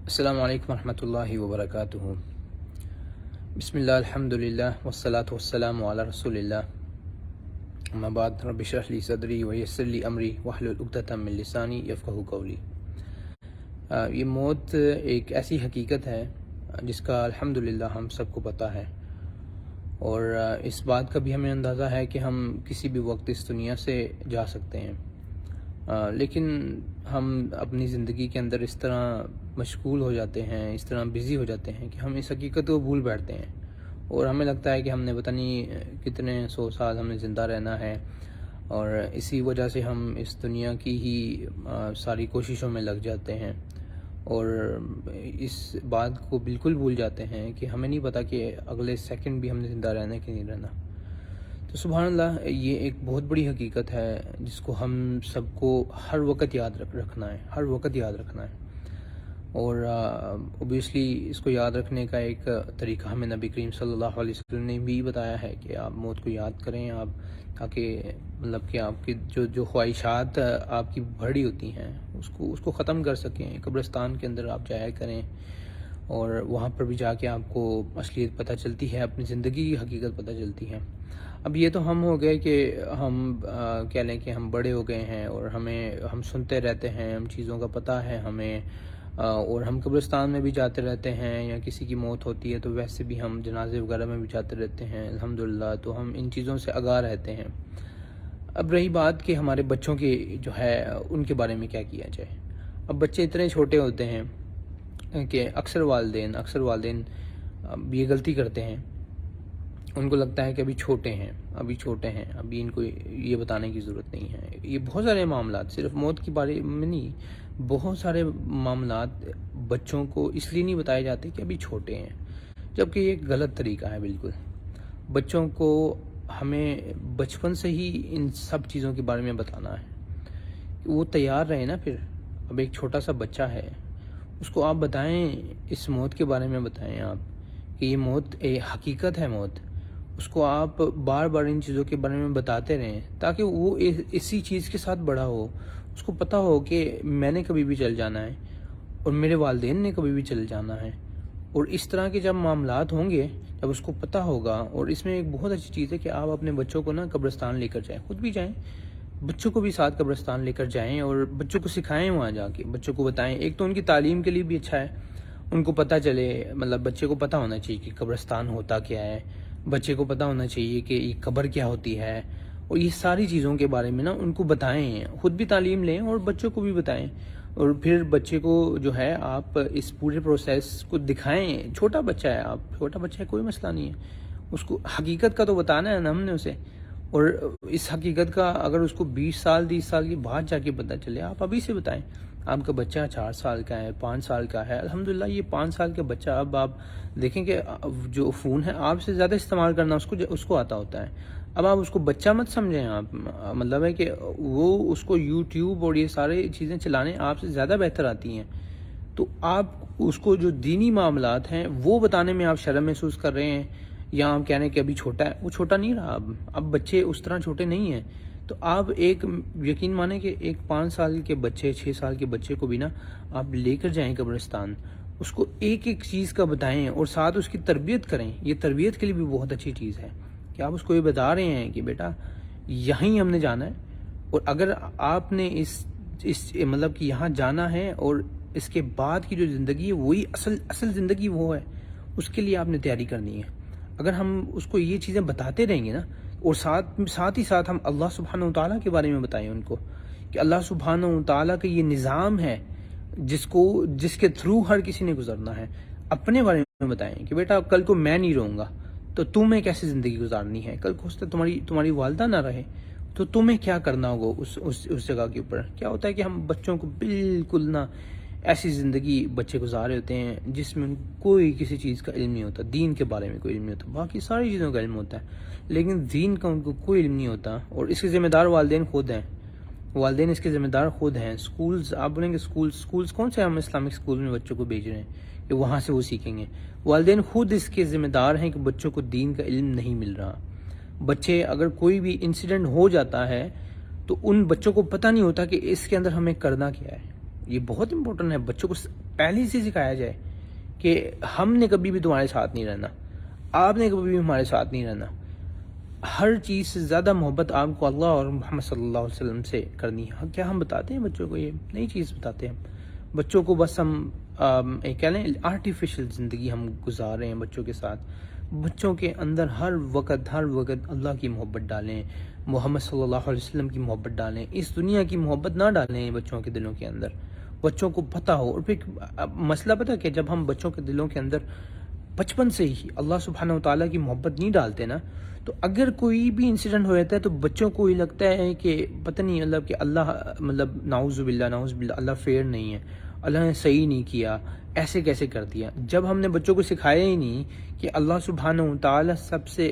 السلام علیکم ورحمۃ اللہ وبرکاتہ۔ بسم اللہ الحمد للہ والصلاة والسلام علی رسول اللہ، اما بعد رب اشرح لی صدری ویسر لی امری واحلل عقدۃ من لسانی یفقہوا قولی۔ یہ موت ایک ایسی حقیقت ہے جس کا الحمد للہ ہم سب کو پتہ ہے، اور اس بات کا بھی ہمیں اندازہ ہے کہ ہم کسی بھی وقت اس دنیا سے جا سکتے ہیں، لیکن ہم اپنی زندگی کے اندر اس طرح مشغول ہو جاتے ہیں، اس طرح بزی ہو جاتے ہیں کہ ہم اس حقیقت کو بھول بیٹھتے ہیں، اور ہمیں لگتا ہے کہ ہم نے پتہ نہیں کتنے 100 سال ہم نے زندہ رہنا ہے، اور اسی وجہ سے ہم اس دنیا کی ہی ساری کوششوں میں لگ جاتے ہیں، اور اس بات کو بالکل بھول جاتے ہیں کہ ہمیں نہیں پتہ کہ اگلے سیکنڈ بھی ہم نے زندہ رہنا ہے کہ نہیں رہنا۔ تو سبحان اللہ، یہ ایک بہت بڑی حقیقت ہے جس کو ہم سب کو ہر وقت یاد رکھنا ہے، ہر وقت یاد رکھنا ہے، اور اوبیسلی اس کو یاد رکھنے کا ایک طریقہ ہمیں نبی کریم صلی اللہ علیہ وسلم نے بھی بتایا ہے کہ آپ موت کو یاد کریں، آپ تاکہ مطلب کہ آپ کی جو خواہشات آپ کی بڑھی ہوتی ہیں اس کو ختم کر سکیں۔ قبرستان کے اندر آپ جایا کریں، اور وہاں پر بھی جا کے آپ کو اصلیت پتہ چلتی ہے، اپنی زندگی کی حقیقت پتہ چلتی ہے۔ اب یہ تو ہم ہو گئے کہ ہم کہہ لیں کہ ہم بڑے ہو گئے ہیں، اور ہم سنتے رہتے ہیں، ہم چیزوں کا پتہ ہے ہمیں، اور ہم قبرستان میں بھی جاتے رہتے ہیں، یا کسی کی موت ہوتی ہے تو ویسے بھی ہم جنازے وغیرہ میں بھی جاتے رہتے ہیں الحمدللہ، تو ہم ان چیزوں سے آگاہ رہتے ہیں۔ اب رہی بات کہ ہمارے بچوں کی جو ہے ان کے بارے میں کیا کیا جائے۔ اب بچے اتنے چھوٹے ہوتے ہیں کہ اکثر والدین یہ غلطی کرتے ہیں، ان کو لگتا ہے کہ ابھی چھوٹے ہیں، ابھی ان کو یہ بتانے کی ضرورت نہیں ہے۔ یہ بہت سارے معاملات، صرف موت کے بارے میں نہیں، بہت سارے معاملات بچوں کو اس لیے نہیں بتائے جاتے کہ ابھی چھوٹے ہیں، جبکہ یہ ایک غلط طریقہ ہے بالکل۔ بچوں کو ہمیں بچپن سے ہی ان سب چیزوں کے بارے میں بتانا ہے کہ وہ تیار رہے نا۔ پھر اب ایک چھوٹا سا بچہ ہے، اس کو آپ بتائیں، اس موت کے بارے میں بتائیں آپ کہ یہ موت ایک حقیقت ہے، موت۔ اس کو آپ بار بار ان چیزوں کے بارے میں بتاتے رہیں تاکہ وہ اسی چیز کے ساتھ بڑا ہو، اس کو پتہ ہو کہ میں نے کبھی بھی چل جانا ہے، اور میرے والدین نے کبھی بھی چل جانا ہے۔ اور اس طرح کے جب معاملات ہوں گے، جب اس کو پتہ ہوگا، اور اس میں ایک بہت اچھی چیز ہے کہ آپ اپنے بچوں کو قبرستان لے کر جائیں، خود بھی جائیں، بچوں کو بھی ساتھ قبرستان لے کر جائیں، اور بچوں کو سکھائیں، وہاں جا کے بچوں کو بتائیں۔ ایک تو ان کی تعلیم کے لیے بھی اچھا ہے، ان کو پتہ چلے، مطلب بچے کو پتہ ہونا چاہیے کہ قبرستان ہوتا کیا ہے، بچے کو پتہ ہونا چاہیے کہ یہ قبر کیا ہوتی ہے، اور یہ ساری چیزوں کے بارے میں ان کو بتائیں، خود بھی تعلیم لیں اور بچوں کو بھی بتائیں، اور پھر بچے کو جو ہے آپ اس پورے پروسیس کو دکھائیں۔ چھوٹا بچہ ہے، کوئی مسئلہ نہیں ہے، اس کو حقیقت کا تو بتانا ہے نا ہم نے اسے، اور اس حقیقت کا اگر اس کو 20 سال 30 سال کے بعد جا کے پتہ چلے، آپ ابھی سے بتائیں۔ آپ کا بچہ 4 سال کا ہے، 5 سال کا ہے، الحمدللہ یہ 5 سال کا بچہ، اب آپ دیکھیں کہ جو فون ہے آپ سے زیادہ استعمال کرنا اس کو آتا ہوتا ہے۔ اب آپ اس کو بچہ مت سمجھیں، آپ مطلب ہے کہ وہ اس کو یوٹیوب اور یہ سارے چیزیں چلانے آپ سے زیادہ بہتر آتی ہیں، تو آپ اس کو جو دینی معاملات ہیں وہ بتانے میں آپ شرم محسوس کر رہے ہیں، یا آپ کہہ رہے ہیں کہ ابھی چھوٹا ہے۔ وہ چھوٹا نہیں رہا، اب بچے اس طرح چھوٹے نہیں ہیں۔ تو آپ ایک یقین مانیں کہ ایک 5 سال کے بچے، 6 سال کے بچے کو بھی آپ لے کر جائیں قبرستان، اس کو ایک ایک چیز کا بتائیں، اور ساتھ اس کی تربیت کریں۔ یہ تربیت کے لیے بھی بہت اچھی چیز ہے کہ آپ اس کو یہ بتا رہے ہیں کہ بیٹا یہیں ہم نے جانا ہے، اور اگر آپ نے اس مطلب کہ یہاں جانا ہے، اور اس کے بعد کی جو زندگی ہے وہی اصل زندگی وہ ہے، اس کے لیے آپ نے تیاری کرنی ہے۔ اگر ہم اس کو یہ چیزیں بتاتے رہیں گے اور ساتھ ہی ساتھ ہم اللہ سبحانہ و تعالیٰ کے بارے میں بتائیں ان کو کہ اللہ سبحانہ و تعالیٰ کا یہ نظام ہے جس کے تھرو ہر کسی نے گزرنا ہے، اپنے بارے میں بتائیں کہ بیٹا کل کو میں نہیں رہوں گا تو تمہیں کیسے زندگی گزارنی ہے، کل کو تمہاری والدہ نہ رہے تو تمہیں کیا کرنا ہوگا اس جگہ کے اوپر۔ کیا ہوتا ہے کہ ہم بچوں کو بالکل ایسی زندگی بچے گزار رہے ہوتے ہیں جس میں ان کو کسی چیز کا علم نہیں ہوتا، دین کے بارے میں کوئی علم نہیں ہوتا، باقی ساری چیزوں کا علم ہوتا ہے لیکن دین کا ان کو کوئی علم نہیں ہوتا، اور اس کے ذمہ دار والدین خود ہیں۔ والدین اس کے ذمہ دار خود ہیں۔ سکولز، آپ بولیں گے سکولز کون سے ہم اسلامک سکول میں بچوں کو بھیج رہے ہیں کہ وہاں سے وہ سیکھیں گے؟ والدین خود اس کے ذمہ دار ہیں کہ بچوں کو دین کا علم نہیں مل رہا۔ بچے اگر کوئی بھی انسیڈنٹ ہو جاتا ہے تو ان بچوں کو پتہ نہیں ہوتا کہ اس کے اندر ہمیں کرنا کیا ہے، یہ بہت امپورٹنٹ ہے. بچوں کو پہلے سے سکھایا جائے کہ ہم نے کبھی بھی تمہارے ساتھ نہیں رہنا, آپ نے کبھی بھی ہمارے ساتھ نہیں رہنا. ہر چیز سے زیادہ محبت آپ کو اللہ اور محمد صلی اللہ علیہ وسلم سے کرنی ہے. کیا ہم بتاتے ہیں بچوں کو؟ یہ نئی چیز بتاتے ہیں بچوں کو. بس ہم کہہ لیں آرٹیفیشل زندگی ہم گزار رہے ہیں بچوں کے ساتھ. بچوں کے اندر ہر وقت اللہ کی محبت ڈالیں, محمد صلی اللہ علیہ وسلم کی محبت ڈالیں. اس دنیا کی محبت نہ ڈالیں بچوں کے دلوں کے اندر. بچوں کو پتہ ہو. اور پھر مسئلہ پتہ کہ جب ہم بچوں کے دلوں کے اندر بچپن سے ہی اللہ سبحانہ و تعالیٰ کی محبت نہیں ڈالتے نا, تو اگر کوئی بھی انسیڈنٹ ہو جاتا ہے تو بچوں کو یہ لگتا ہے کہ پتہ نہیں مطلب کہ اللہ مطلب نعوذ باللہ اللہ فیئر نہیں ہے, اللہ نے صحیح نہیں کیا, ایسے کیسے کر دیا. جب ہم نے بچوں کو سکھایا ہی نہیں کہ اللہ سبحانہ و تعالیٰ سب سے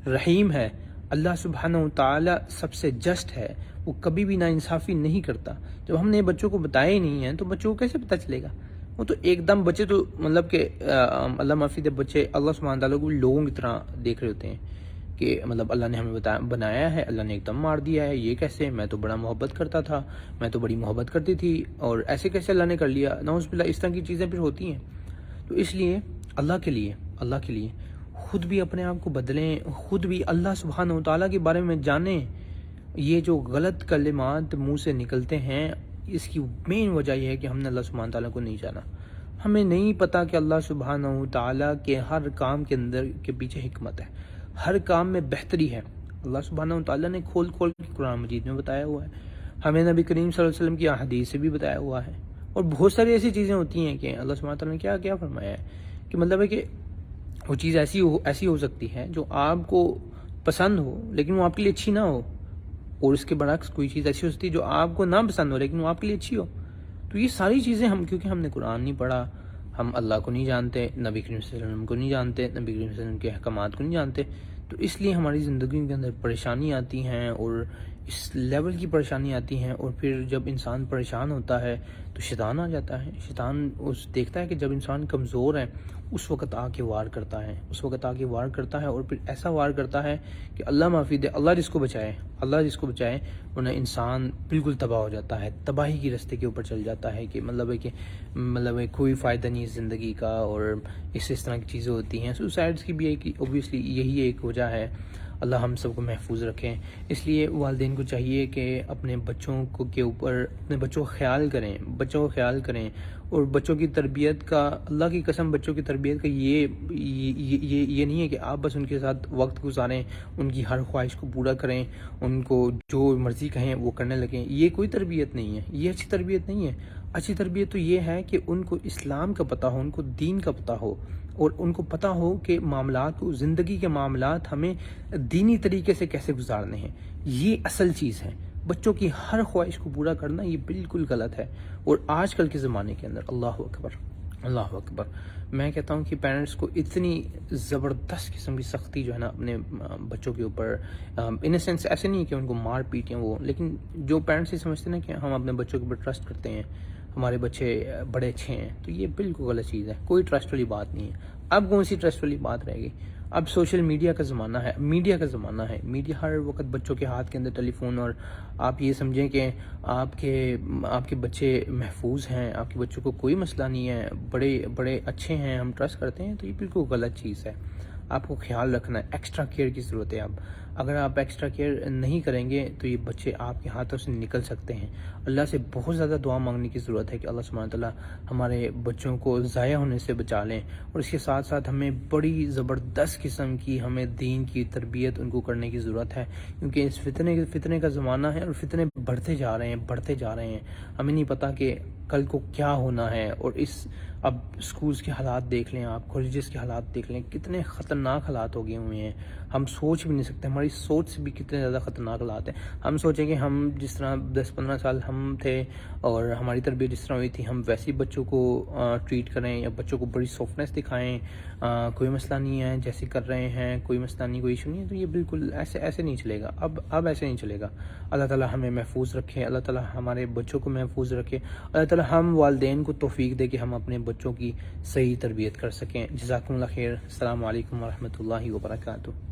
رحیم ہے, اللہ سبحانہ و تعالیٰ سب سے جسٹ ہے, وہ کبھی بھی ناانصافی نہیں کرتا, جب ہم نے بچوں کو بتایا ہی نہیں ہے تو بچوں کو کیسے پتہ چلے گا؟ وہ تو ایک دم بچے تو مطلب کہ اللہ معافی دے, بچے اللہ سبحانہ تعالیٰ کو لوگوں کی طرح دیکھ رہے ہوتے ہیں کہ مطلب اللہ نے ہمیں بنایا ہے, اللہ نے ایک دم مار دیا ہے, یہ کیسے؟ میں تو بڑا محبت کرتا تھا, میں تو بڑی محبت کرتی تھی, اور ایسے کیسے اللہ نے کر لیا؟ نعوذ باللہ اس طرح کی چیزیں پھر ہوتی ہیں. تو اس لیے اللہ کے لیے خود بھی اپنے آپ کو بدلیں, خود بھی اللہ سبحانہ و تعالیٰ کے بارے میں جانیں. یہ جو غلط کلمات منہ سے نکلتے ہیں, اس کی مین وجہ یہ ہے کہ ہم نے اللہ سبحانہ تعالیٰ کو نہیں جانا. ہمیں نہیں پتا کہ اللہ سبحانہ و تعالیٰ کے ہر کام کے اندر کے پیچھے حکمت ہے, ہر کام میں بہتری ہے. اللہ سبحانہ و تعالیٰ نے کھول کے قرآن مجید میں بتایا ہوا ہے, ہمیں نبی کریم صلی اللہ علیہ وسلم کی احادیث سے بھی بتایا ہوا ہے. اور بہت ساری ایسی چیزیں ہوتی ہیں کہ اللہ سبحانہ تعالیٰ نے کیا فرمایا ہے کہ مطلب ہے کہ وہ چیز ایسی ہو سکتی ہے جو آپ کو پسند ہو لیکن وہ آپ کے لیے اچھی نہ ہو, اور اس کے برعکس کوئی چیز ایسی ہو سکتی ہے جو آپ کو نہ پسند ہو لیکن وہ آپ کے لیے اچھی ہو. تو یہ ساری چیزیں کیونکہ ہم نے قرآن نہیں پڑھا, ہم اللہ کو نہیں جانتے, نبی کریم صلی اللہ علیہ وسلم کو نہیں جانتے, نبی کریم صلی اللہ علیہ وسلم کے احکامات کو نہیں جانتے, تو اس لیے ہماری زندگی کے اندر پریشانی آتی ہیں, اور اس لیول کی پریشانی آتی ہیں. اور پھر جب انسان پریشان ہوتا ہے تو شیطان آ جاتا ہے. شیطان دیکھتا ہے کہ جب انسان کمزور ہے اس وقت آ کے وار کرتا ہے, اور پھر ایسا وار کرتا ہے کہ اللہ معافی دے, اللہ جس کو بچائے ورنہ انسان بالکل تباہ ہو جاتا ہے, تباہی کی رستے کے اوپر چل جاتا ہے کہ مطلب ہے کوئی فائدہ نہیں زندگی کا, اور اس طرح کی چیزیں ہوتی ہیں. سوسائڈس کی بھی ایک اوبویسلی یہی ایک وجہ ہے. اللہ ہم سب کو محفوظ رکھیں. اس لیے والدین کو چاہیے کہ اپنے بچوں کے اوپر اپنے بچوں کا خیال کریں, اور بچوں کی تربیت کا, اللہ کی قسم بچوں کی تربیت کا یہ نہیں ہے کہ آپ بس ان کے ساتھ وقت گزاریں, ان کی ہر خواہش کو پورا کریں, ان کو جو مرضی کہیں وہ کرنے لگیں. یہ کوئی تربیت نہیں ہے, یہ اچھی تربیت نہیں ہے. اچھی تربیت تو یہ ہے کہ ان کو اسلام کا پتہ ہو, ان کو دین کا پتہ ہو, اور ان کو پتہ ہو کہ زندگی کے معاملات ہمیں دینی طریقے سے کیسے گزارنے ہیں. یہ اصل چیز ہے. بچوں کی ہر خواہش کو پورا کرنا یہ بالکل غلط ہے. اور آج کل کے زمانے کے اندر اللہ اکبر, میں کہتا ہوں کہ پیرنٹس کو اتنی زبردست قسم کی سختی جو ہے نا اپنے بچوں کے اوپر, ان اے سینس ایسے نہیں کہ ان کو مار پیٹیں وہ, لیکن جو پیرنٹس یہ سمجھتے ہیں نا کہ ہم اپنے بچوں کے اوپر ٹرسٹ کرتے ہیں, ہمارے بچے بڑے اچھے ہیں, تو یہ بالکل غلط چیز ہے. کوئی ٹرسٹ والی بات نہیں ہے. اب کون سی ٹرسٹ والی بات رہے گی؟ اب سوشل میڈیا کا زمانہ ہے, میڈیا ہر وقت بچوں کے ہاتھ کے اندر ٹیلی فون, اور آپ یہ سمجھیں کہ آپ کے بچے محفوظ ہیں, آپ کے بچوں کو کوئی مسئلہ نہیں ہے, بڑے اچھے ہیں, ہم ٹرسٹ کرتے ہیں, تو یہ بالکل غلط چیز ہے. آپ کو خیال رکھنا ہے, ایکسٹرا کیئر کی ضرورت ہے. اگر آپ ایکسٹرا کیئر نہیں کریں گے تو یہ بچے آپ کے ہاتھوں سے نکل سکتے ہیں. اللہ سے بہت زیادہ دعا مانگنے کی ضرورت ہے کہ اللہ سبحانہ تعالیٰ ہمارے بچوں کو ضائع ہونے سے بچا لیں, اور اس کے ساتھ ساتھ ہمیں بڑی زبردست قسم کی ہمیں دین کی تربیت ان کو کرنے کی ضرورت ہے, کیونکہ اس فتنے کا زمانہ ہے, اور فتنے بڑھتے جا رہے ہیں. ہمیں نہیں پتا کہ کل کو کیا ہونا ہے. اور اب سکولز کے حالات دیکھ لیں آپ, کالجز کے حالات دیکھ لیں, کتنے خطرناک حالات ہو گئے ہوئے ہیں. ہم سوچ بھی نہیں سکتے, ہماری سوچ سے بھی کتنے زیادہ خطرناک حالات ہیں. ہم سوچیں کہ ہم جس طرح 10-15 سال ہم تھے اور ہماری تربیت جس طرح ہوئی تھی, ہم ویسے بچوں کو ٹریٹ کریں, یا بچوں کو بڑی سافٹنس دکھائیں, کوئی مسئلہ نہیں ہے, جیسے کر رہے ہیں, کوئی مسئلہ نہیں, کوئی ایشو نہیں ہے. تو یہ بالکل ایسے نہیں چلے گا. اب ایسے نہیں چلے گا. اللہ تعالیٰ ہمیں محفوظ رکھے, اللہ تعالیٰ ہمارے بچوں کو محفوظ رکھے, اللہ تعالیٰ ہم والدین کو توفیق دے کہ ہم اپنے بچوں کی صحیح تربیت کر سکیں. جزاکم اللہ خیر. السلام علیکم ورحمۃ اللہ وبرکاتہ.